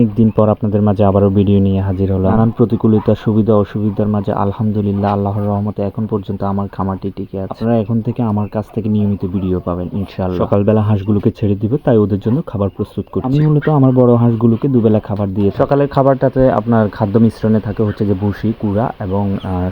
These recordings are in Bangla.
অনেকদিন পর আপনাদের মাঝে আবারও ভিডিও নিয়ে হাজির হলাম। নানান প্রতিকূলতা, সুবিধা অসুবিধার মাঝে আলহামদুলিল্লাহ আল্লাহর রহমতে এখন পর্যন্ত আমার খামারটি টিকে আছে। আপনারা এখন থেকে আমার কাছ থেকে নিয়মিত ভিডিও পাবেন ইনশাআল্লাহ। সকালবেলা হাঁসগুলোকে ছেড়ে দিব, তাই ওদের জন্য খাবার প্রস্তুত করছি। আমি মূলত আমার বড় হাঁসগুলোকে দুবেলা খাবার দিয়ে থাকি। সকালের খাবারটাতে আপনার খাদ্য মিশ্রণে থাকে হচ্ছে যে ভুসি, কুড়া এবং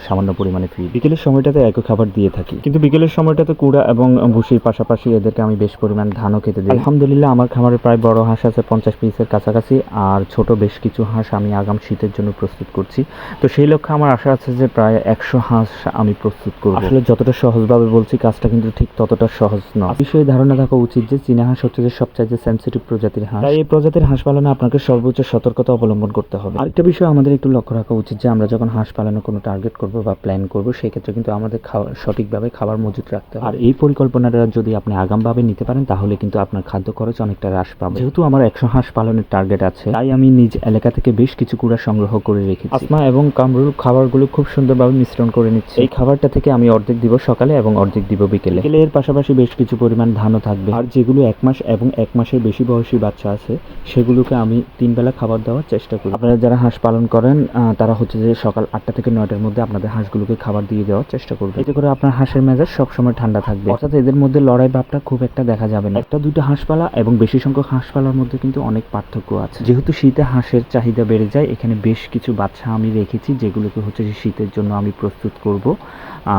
সামান্য পরিমাণে ফিড। বিকেলের সময়টাতে একই খাবার দিয়ে থাকি, কিন্তু বিকেলের সময়টাতে কুড়া এবং ভুসির পাশাপাশি এদেরকে আমি বেশ পরিমাণ ধানও খেতে দিই। আলহামদুলিল্লাহ আমার খামারে প্রায় বড় হাঁস আছে 50 পিসের কাছাকাছি, আর ছোট বেশ কিছু হাঁস আমি আগাম শীতের জন্য প্রস্তুত করছি। তো সেই লক্ষ্যে আমার আশা আছে যে প্রায় 100 হাঁস আমি প্রস্তুত করব। আসলে যতটা সহজভাবে বলছি কাজটা কিন্তু ঠিক ততটা সহজ নয়। বিষয়ে ধারণা থাকা উচিত যে চীনা হাঁস হচ্ছে যে সবচাইতে সেনসিটিভ প্রজাতির হাঁস, তাই এই প্রজাতির হাঁস পালনে আপনাকে সর্বোচ্চ সতর্কতা অবলম্বন করতে হবে। আরেকটা বিষয় আমাদের একটু লক্ষ্য রাখা উচিত যে আমরা যখন হাঁস পালনে কোনো টার্গেট করব বা প্ল্যান করব, সেই ক্ষেত্রে কিন্তু আমাদের সঠিকভাবে খাবার মজুত রাখতে হবে। আর এই পরিকল্পনাটা যদি আপনি আগামভাবে নিতে পারেন তাহলে কিন্তু আপনার খাদ্য খরচ অনেকটা হ্রাস পাবে। যেহেতু আমার 100 হাঁস পালনের টার্গেট আছে, তাই আমি নিজ এলাকা থেকে বেশ কিছু কুড়া সংগ্রহ করে রেখেছি। আসমা এবং কামরুল খাবারগুলো খুব সুন্দরভাবে মিশ্রণ করে নিচ্ছে। এই খাবারটা থেকে আমি অর্ধেক দিব সকালে এবং অর্ধেক দিব বিকেলে। এর পাশাপাশি বেশ কিছু পরিমাণ ধানও থাকবে। আর যেগুলো 1 মাস এবং 1 মাসের বেশি বয়সী বাচ্চা আছে সেগুলোকে আমি 3 বেলা খাবার দেওয়ার চেষ্টা করি। আপনারা যারা হাঁস পালন করেন তারা হচ্ছে যে সকাল 8টা থেকে 9টার মধ্যে আপনাদের হাঁসগুলোকে খাবার দিয়ে দেওয়ার চেষ্টা করবেন। এতে করে আপনার হাঁসের মেজাজ সবসময় ঠান্ডা থাকবে, অর্থাৎ এদের মধ্যে লড়াই ভাবটা খুব একটা দেখা যাবে না। একটা দুইটা হাঁস পালা এবং বেশি সংখ্যক হাঁস পালার মধ্যে কিন্তু অনেক পার্থক্য আছে। যেহেতু শীতে হাঁসের চাহিদা বেড়ে যায়, এখানে বেশ কিছু বাচ্চা আমি রেখেছি যেগুলোকে হচ্ছে যে শীতের জন্য আমি প্রস্তুত করব।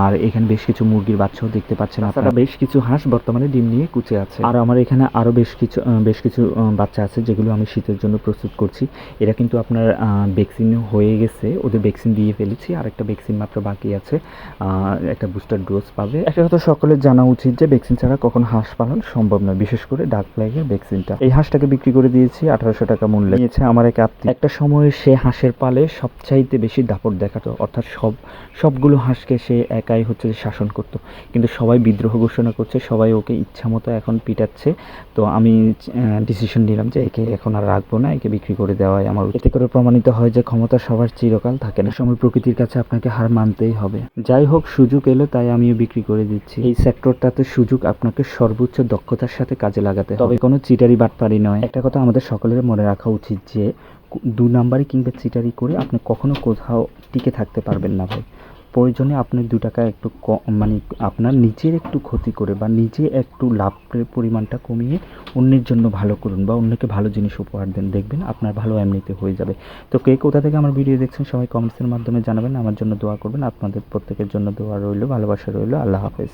আর এখানে বেশ কিছু মুরগির বাচ্চাও দেখতে পাচ্ছেন আপনারা। বেশ কিছু হাঁস বর্তমানে ডিম নিয়ে কুচে আছে। আর আমার এখানে আরো বেশ কিছু বাচ্চা আছে যেগুলো আমি শীতের জন্য প্রস্তুত করছি। এরা কিন্তু আপনার ভ্যাকসিন হয়ে গেছে, ওদের ভ্যাকসিন দিয়ে ফেলেছি, আর একটা ভ্যাকসিন মাত্র বাকি আছে, একটা বুস্টার ডোজ পাবে। একটা কথা সকলের জানা উচিত যে ভ্যাকসিন ছাড়া কখন হাঁস পালন সম্ভব নয়, বিশেষ করে ডাক ফ্ল্যাগের ভ্যাকসিনটা। এই হাঁসটাকে বিক্রি করে দিয়েছি 1800 টাকা মূল্যে। নিয়েছে আমার এক আত্মীয়। একটা সময়ে সে হাঁসের পালে সবচাইতে বেশি দাপট দেখাতো, অর্থাৎ সবগুলো হাঁসকে সে একাই হচ্ছে শাসন করত, কিন্তু সবাই বিদ্রোহ ঘোষণা করছে, সবাই ওকে ইচ্ছা মতো এখন পিটাচ্ছে। তো আমি ডিসিশন নিলাম যে একে এখন আর রাখবো না, একে বিক্রি করে দেওয়াই আমার। এতে করে প্রমাণিত হয় যে ক্ষমতা সবার চিরকাল থাকে না, সময় প্রকৃতির কাছে আপনাকে হার মানতেই হবে। যাই হোক, সুযোগ এলো তাই আমিও বিক্রি করে দিচ্ছি। এই সেক্টরটাতে সুযোগ আপনাকে সর্বোচ্চ দক্ষতার সাথে কাজে লাগাতে হবে, তবে কোনো চিটারি বাটপারি নয়। একটা কথা আমাদের সকলের মনে রাখা উচিত যে 2 নাম্বারই কিংবা চিটারি করে আপনি কখনো কোথাও টিকে থাকতে পারবেন না ভাই। প্রয়োজনে আপনি 2 টাকা একটু মানে আপনার নিজের একটু ক্ষতি করে বা নিজে একটু লাভের পরিমাণটা কমিয়ে অন্যের জন্য ভালো করুন বা অন্যকে ভালো জিনিস উপহার দেন, দেখবেন আপনার ভালো এমনিতে হয়ে যাবে। তো কে কোথা থেকে আমার ভিডিও দেখছেন সবাই কমেন্টসের মাধ্যমে জানাবেন, আমার জন্য দোয়া করবেন। আপনাদের প্রত্যেকের জন্য দোয়া রইল, ভালোবাসা রইল। আল্লাহ হাফেজ।